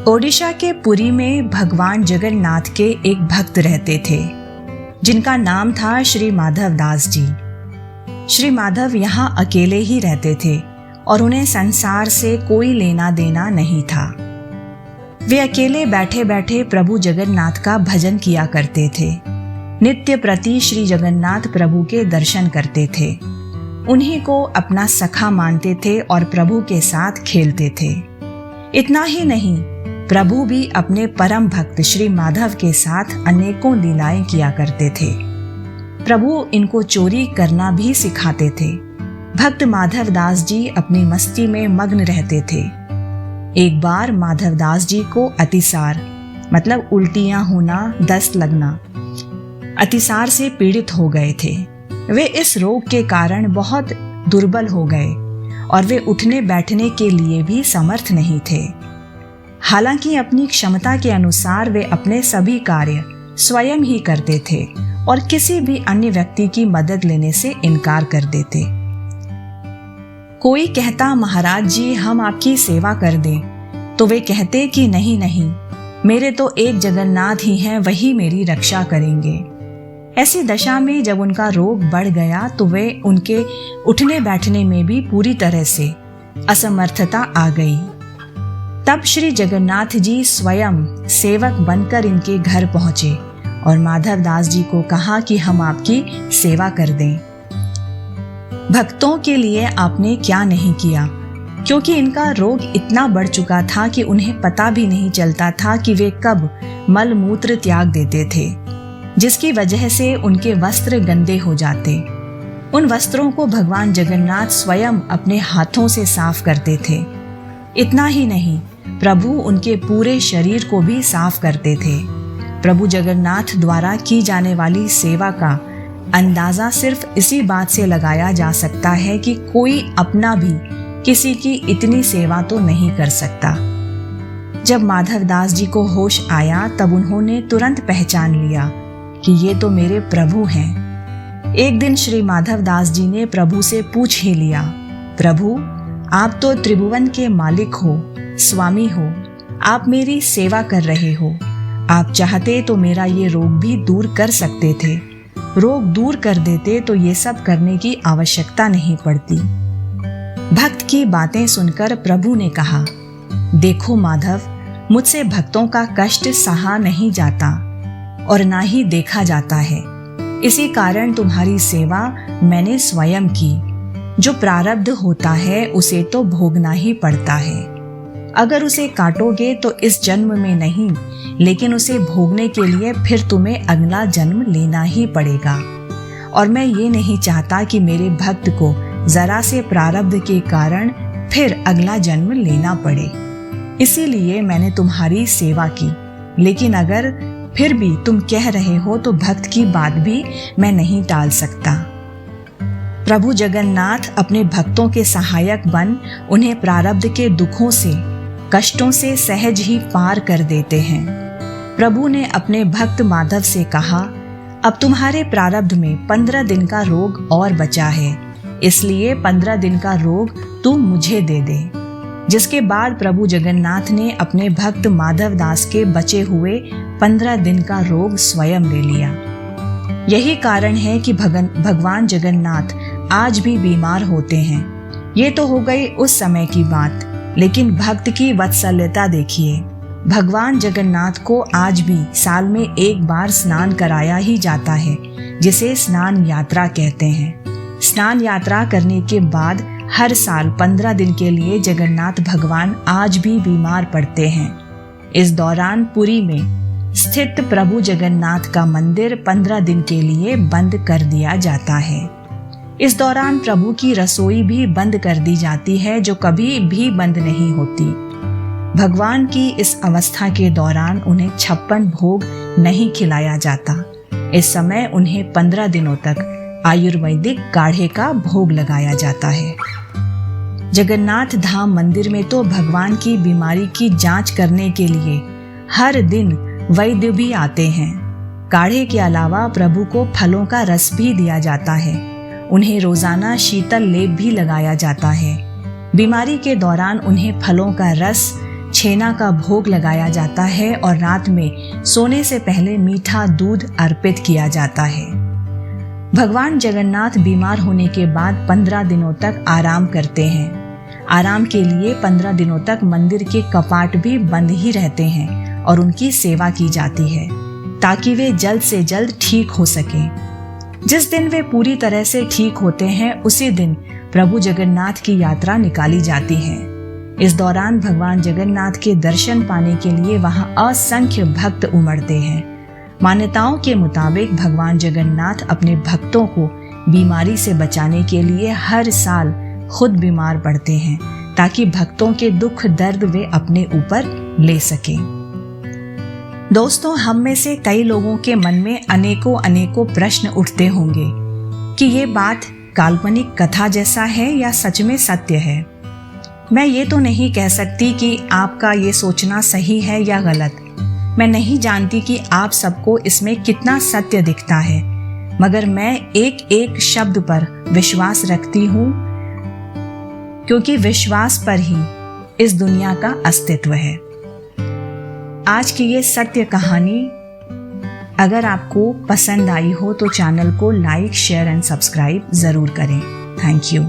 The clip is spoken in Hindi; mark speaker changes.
Speaker 1: ओडिशा के पुरी में भगवान जगन्नाथ के एक भक्त रहते थे जिनका नाम था श्री माधव दास जी। श्री माधव यहाँ अकेले ही रहते थे और उन्हें संसार से कोई लेना देना नहीं था। वे अकेले बैठे बैठे प्रभु जगन्नाथ का भजन किया करते थे। नित्य प्रति श्री जगन्नाथ प्रभु के दर्शन करते थे। उन्हीं को अपना सखा मानते थे और प्रभु के साथ खेलते थे। इतना ही नहीं, प्रभु भी अपने परम भक्त श्री माधव के साथ अनेकों लीलाएं किया करते थे। प्रभु इनको चोरी करना भी सिखाते थे। भक्त माधव दास जी अपनी मस्ती में मग्न रहते थे। एक बार माधव दास जी को अतिसार मतलब उल्टियां होना, दस्त लगना, अतिसार से पीड़ित हो गए थे। वे इस रोग के कारण बहुत दुर्बल हो गए और वे उठने बैठने के लिए भी समर्थ नहीं थे। हालांकि अपनी क्षमता के अनुसार वे अपने सभी कार्य स्वयं ही करते थे और किसी भी अन्य व्यक्ति की मदद लेने से इनकार कर देते। कोई कहता, महाराज जी हम आपकी सेवा कर दें, तो वे कहते कि नहीं नहीं, मेरे तो एक जगन्नाथ ही हैं, वही मेरी रक्षा करेंगे। ऐसी दशा में जब उनका रोग बढ़ गया तो वे उनके उठने बैठने में भी पूरी तरह से असमर्थता आ गई। तब श्री जगन्नाथ जी स्वयं सेवक बनकर इनके घर पहुंचे और माधव दास जी को कहा कि हम आपकी सेवा कर दें। भक्तों के लिए आपने क्या नहीं किया, क्योंकि इनका रोग इतना बढ़ चुका था कि उन्हें पता भी नहीं चलता था कि वे कब मल मूत्र त्याग देते थे, जिसकी वजह से उनके वस्त्र गंदे हो जाते। उन वस्त्रों को भगवान जगन्नाथ स्वयं अपने हाथों से साफ करते थे। इतना ही नहीं, प्रभु उनके पूरे शरीर को भी साफ करते थे। प्रभु जगन्नाथ द्वारा की जाने वाली सेवा का अंदाजा सिर्फ इसी बात से लगाया जा सकता है कि कोई अपना भी किसी की इतनी सेवा तो नहीं कर सकता। जब माधव दास जी को होश आया तब उन्होंने तुरंत पहचान लिया कि ये तो मेरे प्रभु हैं। एक दिन श्री माधव दास जी ने प्रभु से पूछ ही लिया, प्रभु आप तो त्रिभुवन के मालिक हो, स्वामी हो, आप मेरी सेवा कर रहे हो। आप चाहते तो मेरा ये रोग भी दूर कर सकते थे। रोग दूर कर देते तो ये सब करने की आवश्यकता नहीं पड़ती। भक्त की बातें सुनकर प्रभु ने कहा, देखो माधव, मुझसे भक्तों का कष्ट सहा नहीं जाता और ना ही देखा जाता है। इसी कारण तुम्हारी सेवा मैंने स्वयं की। जो प्रारब्ध होता है उसे तो भोगना ही पड़ता है। अगर उसे काटोगे तो इस जन्म में नहीं, लेकिन उसे भोगने के लिए फिर तुम्हें अगला जन्म लेना ही पड़ेगा। और मैं ये नहीं चाहता कि मेरे भक्त को जरा से प्रारब्ध के कारण फिर अगला जन्म लेना पड़े। इसीलिए मैंने तुम्हारी सेवा की। लेकिन अगर फिर भी तुम कह रहे हो तो भक्त की बात भी मैं नहीं टाल सकता। प्रभु जगन्नाथ अपने भक्तों के सहायक बन उन्हें प्रारब्ध के दुखों से, कष्टों से सहज ही पार कर देते हैं। प्रभु ने अपने भक्त माधव से कहा, अब तुम्हारे प्रारब्ध में 15 दिन का रोग और बचा है, इसलिए 15 दिन का रोग तू मुझे दे दे। जिसके बाद प्रभु जगन्नाथ ने अपने भक्त माधव दास के बचे हुए 15 दिन का रोग स्वयं ले लिया। यही कारण है कि भगवान जगन्नाथ आज भी बीमार होते हैं। ये तो हो गई उस समय की बात, लेकिन भक्त की वत्सल्यता देखिए। भगवान जगन्नाथ को आज भी साल में एक बार स्नान कराया ही जाता है, जिसे स्नान यात्रा कहते हैं। स्नान यात्रा करने के बाद हर साल 15 दिन के लिए जगन्नाथ भगवान आज भी बीमार पड़ते हैं। इस दौरान पुरी में स्थित प्रभु जगन्नाथ का मंदिर 15 दिन के लिए बंद कर दिया जाता है। इस दौरान प्रभु की रसोई भी बंद कर दी जाती है, जो कभी भी बंद नहीं होती। भगवान की इस अवस्था के दौरान उन्हें 56 भोग नहीं खिलाया जाता। इस समय उन्हें 15 दिनों तक आयुर्वेदिक काढ़े का भोग लगाया जाता है। जगन्नाथ धाम मंदिर में तो भगवान की बीमारी की जांच करने के लिए हर दिन वैद्य भी आते हैं। काढ़े के अलावा प्रभु को फलों का रस भी दिया जाता है। उन्हें रोजाना शीतल लेप भी लगाया जाता है। बीमारी के दौरान उन्हें फलों का रस छेना का भोग लगाया जाता है और रात में सोने से पहले मीठा दूध अर्पित किया जाता है। भगवान जगन्नाथ बीमार होने के बाद 15 दिनों तक आराम करते हैं। आराम के लिए 15 दिनों तक मंदिर के कपाट भी बंद ही रहते हैं और उनकी सेवा की जाती है ताकि वे जल्द से जल्द ठीक हो सकें। जिस दिन वे पूरी तरह से ठीक होते हैं उसी दिन प्रभु जगन्नाथ की यात्रा निकाली जाती है। इस दौरान भगवान जगन्नाथ के दर्शन पाने के लिए वहां असंख्य भक्त उमड़ते हैं। मान्यताओं के मुताबिक भगवान जगन्नाथ अपने भक्तों को बीमारी से बचाने के लिए हर साल खुद बीमार पड़ते हैं ताकि भक्तों के दुख दर्द वे अपने ऊपर ले सकें। दोस्तों, हम में से कई लोगों के मन में अनेकों प्रश्न उठते होंगे कि ये बात काल्पनिक कथा जैसा है या सच में सत्य है। मैं ये तो नहीं कह सकती कि आपका ये सोचना सही है या गलत। मैं नहीं जानती कि आप सबको इसमें कितना सत्य दिखता है, मगर मैं एक एक शब्द पर विश्वास रखती हूँ क्योंकि विश्वास पर ही इस दुनिया का अस्तित्व है। आज की ये सत्य कहानी अगर आपको पसंद आई हो तो चैनल को लाइक, शेयर एंड सब्सक्राइब ज़रूर करें। Thank you.